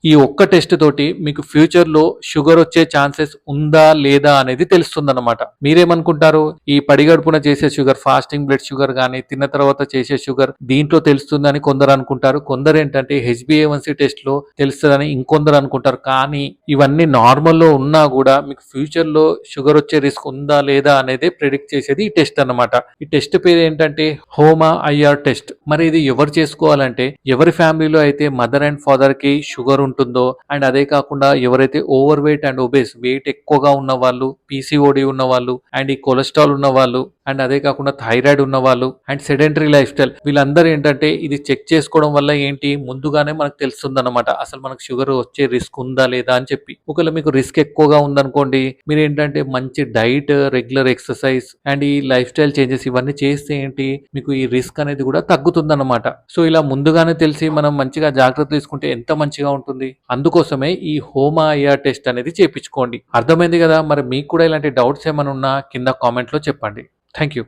ఈ ఒక్క టెస్ట్ తోటి మీకు ఫ్యూచర్‌లో షుగర్ వచ్చే ఛాన్సెస్ ఉందా? లేదా? అనేది తెలుస్తుందన్నమాట. మీరేమనుకుంటారు? ఈ పడిగడుపున చేసే షుగర్, ఫాస్టింగ్ బ్లడ్ షుగర్ గాని, తిన్న తర్వాత చేసే షుగర్ దీంట్లో తెలుస్తుందని కొందరు అనుకుంటారు. కొందరేంటంటే హెచ్‌బీఏవన్సీ టెస్ట్‌లో తెలుస్తదని ఇంకొందరు అనుకుంటారు. కానీ ఇవన్నీ నార్మల్‌లో ఉన్నా గూడా మీకు ఫ్యూచర్‌లో షుగర్ వచ్చే రిస్క్ ఉందా? లేదా? అనేదే ప్రిడిక్ట్ చేసేది ఈ టెస్ట్ అన్నమాట. ఈ టెస్ట్ పేరేంటంటే హోమా ఐఆర్ టెస్ట్. మరి ఇది ఎవరు చేసుకోవాలంటే ఎవరి ఫ్యామిలీలో అయితే మదర్ అండ్ ఫాదర్‌కి షుగర్ ఉంటుందో అండ్ అదే కాకుండా ఎవరైతే over weight and obese weight ఎక్కువగా ఉన్న వాళ్ళు, పీసీఓడి ఉన్న వాళ్ళు అండ్ ఈ కొలెస్ట్రాల్ ఉన్న వాళ్ళు అండ్ అదే కాకుండా థైరాయిడ్ ఉన్న వాళ్ళు అండ్ సెడెంటరీ లైఫ్ స్టైల్ వీళ్ళందరూ ఏంటంటే ఇది చెక్ చేసుకోవడం వల్ల ఏంటి ముందుగానే మనకు తెలుస్తుందన్నమాట. అసలు మనకు షుగర్ వచ్చే రిస్క్ ఉందా లేదా అని చెప్పి. ఒకవేళ మీకు రిస్క్ ఎక్కువగా ఉందనుకోండి మీరు ఏంటంటే మంచి డైట్, రెగ్యులర్ ఎక్సర్సైజ్ అండ్ ఈ లైఫ్ స్టైల్ చేంజెస్ ఇవన్నీ చేస్తే ఏంటి మీకు ఈ రిస్క్ అనేది కూడా తగ్గుతుందన్నమాట. సో ఇలా ముందుగానే తెలిసి మనం మంచిగా జాగ్రత్త తీసుకుంటే ఎంత మంచిగా ఉంటుంది. అందుకోసమే ఈ హోమా ఐఆర్ టెస్ట్ అనేది చేపించుకోండి. అర్థమైంది కదా? మరి మీకు కూడా ఇలాంటి డౌట్స్ ఏమైనా ఉన్నా కింద కామెంట్‌లో చెప్పండి. Thank you.